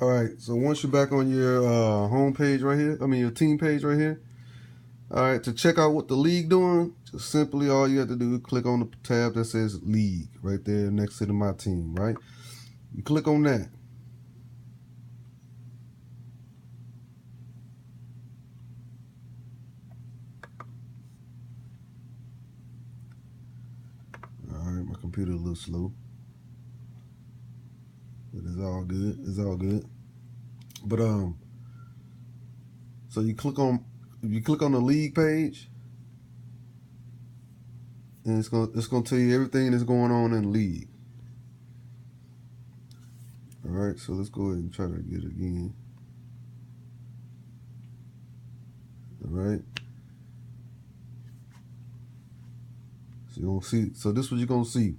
All right, so once you're back on your home page right here, your team page right here. All right, to check out what the league doing, just simply all you have to do is click on the tab that says league right there next to my team, right? You click on that. All right, my computer a little slow, but it's all good. It's all good. But so you click on the league page, and it's gonna tell you everything that's going on in the league. All right, so let's go ahead and try to get it again. All right. So you're gonna see. So this is what you're gonna see.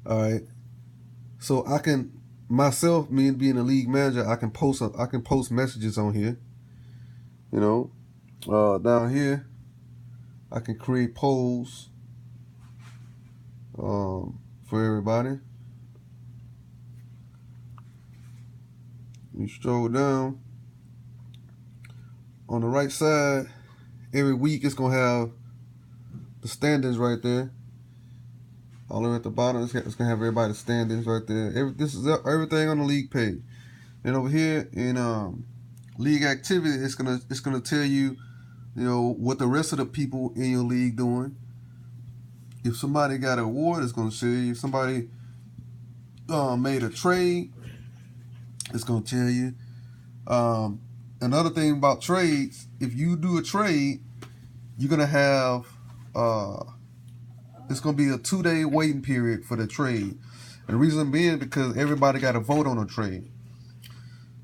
All right. So I can myself, me being a league manager, I can post messages on here. You know, down here, I can create polls for everybody. You stroll down on the right side. Every week, it's gonna have the standings right there. All the way at the bottom, it's gonna have everybody's standings right there. This is everything on the league page. And over here in league activity, it's gonna tell you, what the rest of the people in your league doing. If somebody got an award, it's gonna show you. If somebody made a trade, it's gonna tell you. Another thing about trades, if you do a trade, you're gonna have it's gonna be a 2-day waiting period for the trade. And the reason being because everybody got to vote on a trade.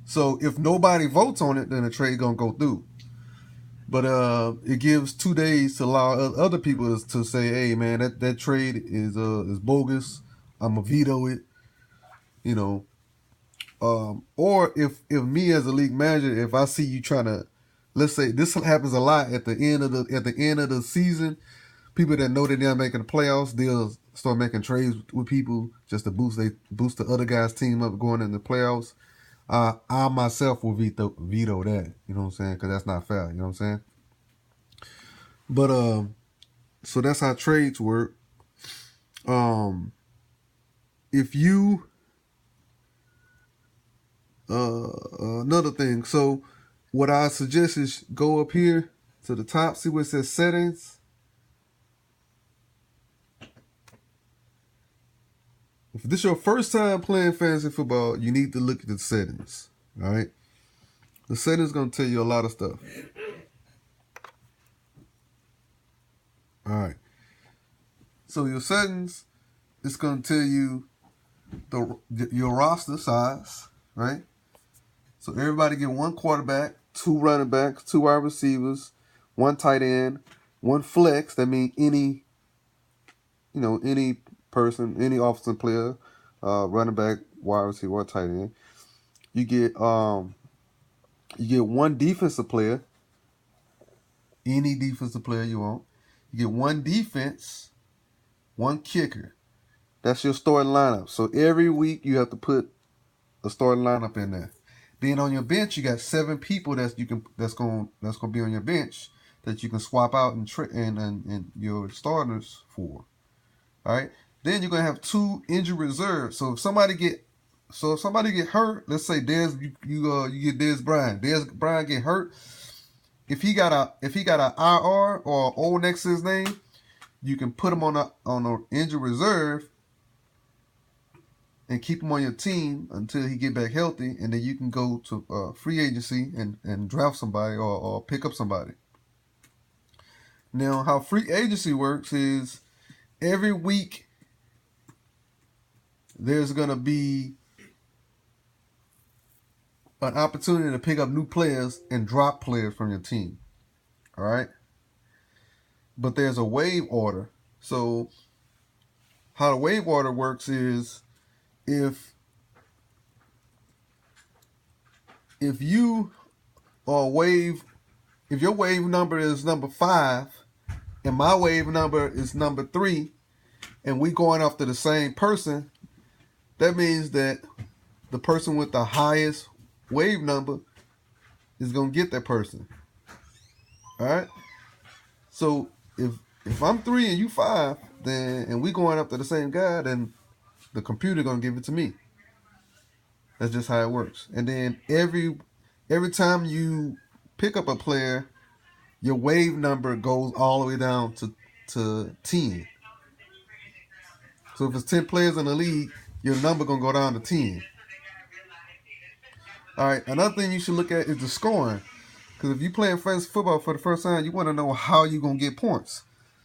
So if nobody votes on it, then the trade gonna go through. But it gives 2 days to allow other people to say, "Hey, man, that trade is bogus. I'm gonna veto it." Or if me as a league manager, if I see you trying to, let's say this happens a lot at the end of the season, people that know that they're making the playoffs, they'll start making trades with people just to boost the other guy's team up going in the playoffs. I myself will veto that. You know what I'm saying? Because that's not fair. You know what I'm saying? But so that's how trades work. If you another thing, so what I suggest is go up here to the top, see where it says settings. If this is your first time playing fantasy football, you need to look at the settings. All right, the settings gonna tell you a lot of stuff. All right, so your settings, it's gonna tell you your roster size, right? So everybody get 1 quarterback, 2 running backs, 2 wide receivers, 1 tight end, 1 flex. That means any person, any offensive player, running back, wide receiver, or tight end. You get 1 defensive player, any defensive player you want. You get 1 defense, 1 kicker. That's your starting lineup. So every week you have to put a starting lineup in there. Then on your bench, you got 7 people that's gonna be on your bench that you can swap out and your starters for. All right. Then you're gonna have 2 injury reserves. So if somebody get hurt, let's say you get Dez Bryant. Dez Bryant get hurt. If he got a IR or O next to his name, you can put him on a injury reserve and keep him on your team until he get back healthy, and then you can go to free agency and draft somebody or pick up somebody. Now, how free agency works is every week there's going to be an opportunity to pick up new players and drop players from your team. All right? But there's a waive order. So how the waive order works is if you if your waive number is number 5 and my waive number is number 3 and we going after the same person, that means that the person with the highest wave number is gonna get that person. All right. So if I'm 3 and you 5, then and we going up to the same guy, then the computer gonna give it to me. That's just how it works. And then every time you pick up a player, your wave number goes all the way down to 10. So if it's 10 players in the league, your number gonna go down to 10. All right. Another thing you should look at is the scoring, because if you playing fantasy football for the first time, you want to know how you gonna get points.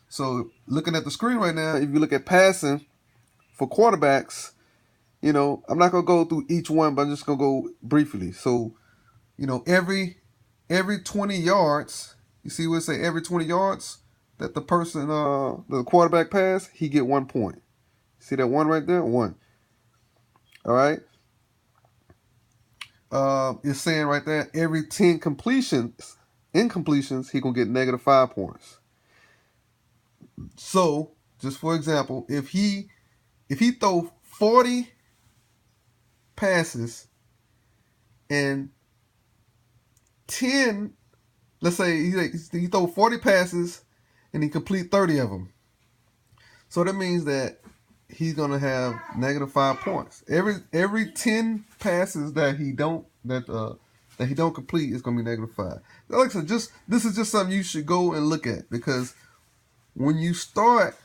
So looking at the screen right now, if you look at passing for quarterbacks, I'm not gonna go through each one, but I'm just gonna go briefly. So, every 20 yards, you see what it say, every 20 yards that the quarterback pass, he get 1 point. See that one right there? 1. All right. It's saying right there, every 10 incompletions, he gonna get -5 points. So, just for example, if he throw 40 passes and 10, let's say he throw 40 passes and he complete 30 of them. So that means that he's gonna have -5 points. Every 10 passes that he don't complete is gonna be -5. Like I said, this is just something you should go and look at, because when you start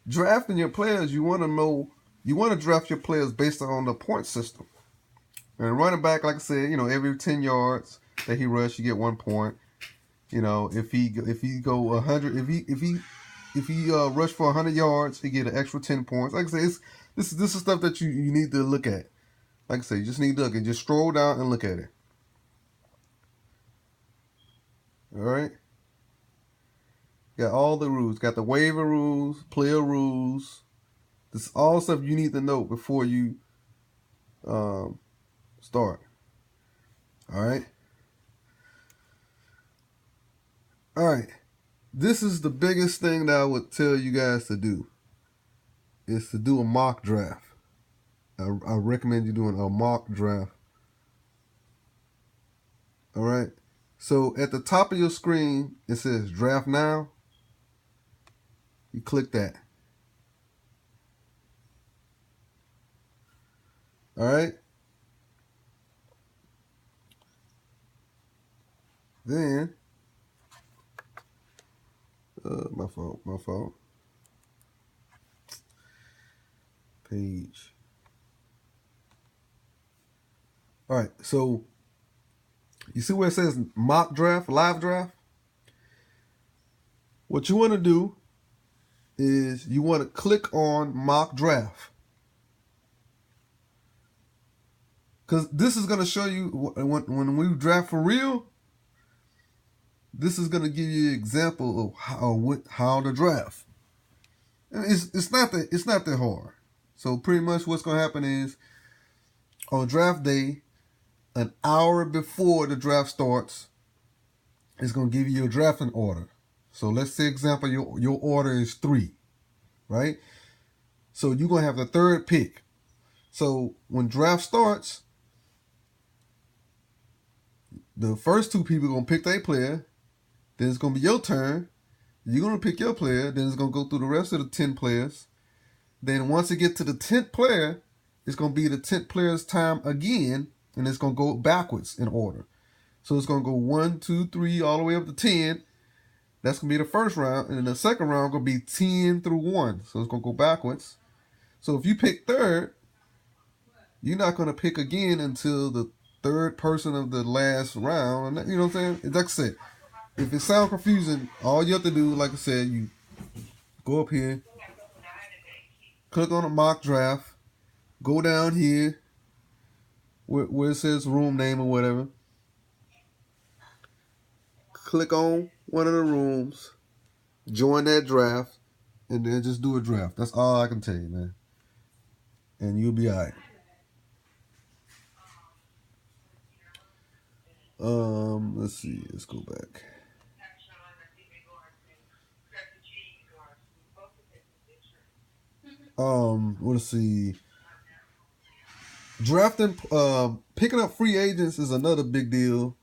drafting your players, you want to draft your players based on the point system. And running back, like I said, every 10 yards that he rush, you get 1 point. If he go 100, if he rush for 100 yards, he get an extra 10 points. Like I say, this is stuff that you need to look at. Like I say, you just need to look and just scroll down and look at it. All right. Got all the rules. Got the waiver rules, player rules. This is all stuff you need to know before you start. All right. All right. This is the biggest thing that I would tell you guys to do, is to do a mock draft. I recommend you doing a mock draft. All right. So at the top of your screen, it says draft now. You click that. All right. Then, my fault. Page. All right. So you see where it says mock draft, live draft? What you want to do is you want to click on mock draft, because this is going to show you when we draft for real. This is going to give you an example of how to draft. And it's not that hard. So pretty much what's going to happen is, on draft day, an hour before the draft starts, it's going to give you your drafting order. So let's say, example, your order is 3, right? So you're going to have the 3rd pick. So when draft starts, the first 2 people are going to pick their player. Then it's going to be your turn. You're going to pick your player. Then it's going to go through the rest of the 10 players. Then once it gets to the 10th player, it's going to be the 10th player's time again. And it's going to go backwards in order. So it's going to go 1, 2, 3, all the way up to 10. That's going to be the first round. And then the second round going to be 10 through 1. So it's going to go backwards. So if you pick 3rd, you're not going to pick again until the 3rd person of the last round. You know what I'm saying? Like I said, if it sounds confusing, all you have to do, like I said, you go up here, click on a mock draft, go down here where it says room name or whatever, click on one of the rooms, join that draft, and then just do a draft. That's all I can tell you, man. And you'll be all right. Let's see. Let's go back. Let's see. Drafting, picking up free agents is another big deal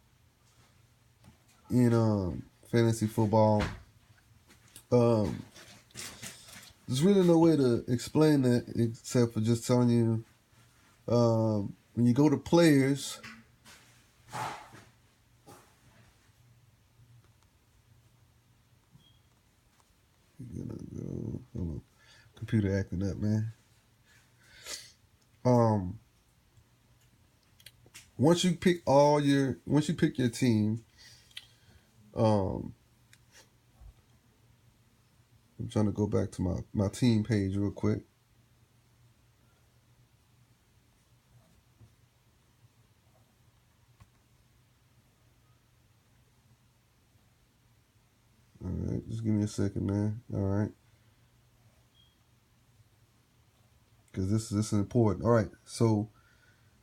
in fantasy football. There's really no way to explain that except for just telling you when you go to players. You're gonna go. Hold on. Computer acting up, man. Once you pick your team, I'm trying to go back to my team page real quick. All right, just give me a second, man. All right, because this is important. All right, so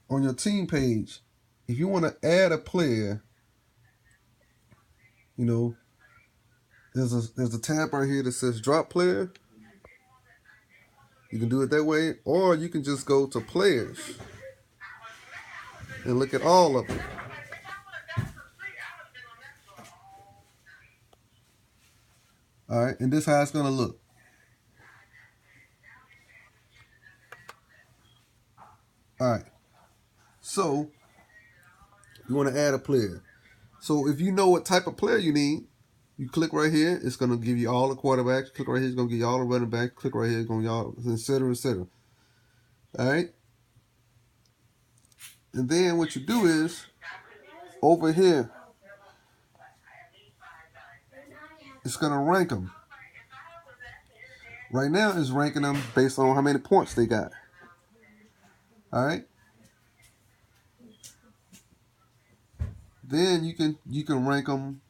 on your team page, if you want to add a player, you know, there's a tab right here that says drop player. You can do it that way, or you can just go to players and look at all of them. All right, and this is how it's gonna look. All right, so you want to add a player. So if you know what type of player you need, you click right here. It's gonna give you all the quarterbacks. Click right here. It's gonna give you all the running backs. Click right here. It's gonna give you all, etc., etc. All right. And then what you do is over here, it's gonna rank them. Right now, it's ranking them based on how many points they got. All right. Then you can rank them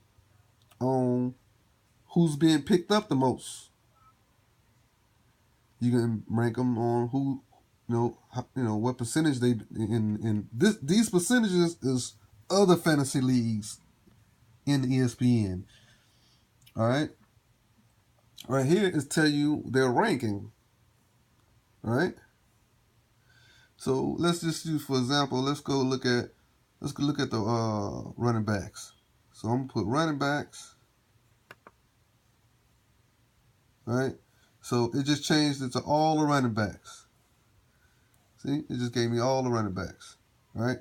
on who's being picked up the most. You can rank them on who, what percentage they in this. These percentages is other fantasy leagues in ESPN. All right. Right here is tell you their ranking. All right. So let's just use, for example, let's go look at the running backs. So I'm gonna put running backs. All right. So it just changed it to all the running backs. See, it just gave me all the running backs. All right.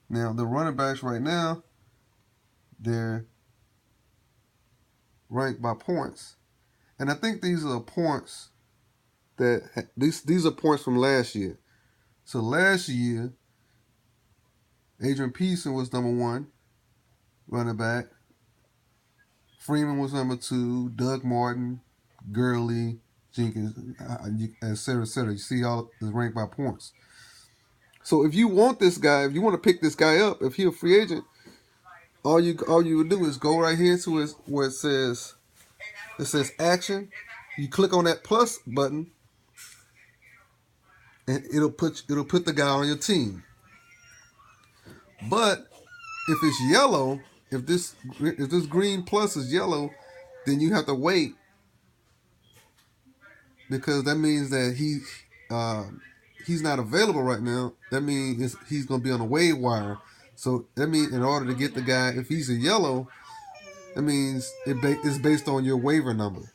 Now the running backs right now, they're ranked by points, and I think these are points that these are points from last year. So last year, Adrian Peterson was number 1 running back. Freeman was number 2. Doug Martin, Gurley, Jenkins, etc., etc. You see, all is ranked by points. So if you want this guy, if you want to pick this guy up, if he's a free agent, all you would do is go right here to where it says action. You click on that plus button, and it'll put the guy on your team. But if it's yellow, if this green plus is yellow, then you have to wait, because that means that he's not available right now. That means he's going to be on a waiver wire. So that means in order to get the guy, if he's a yellow, that means it's based on your waiver number.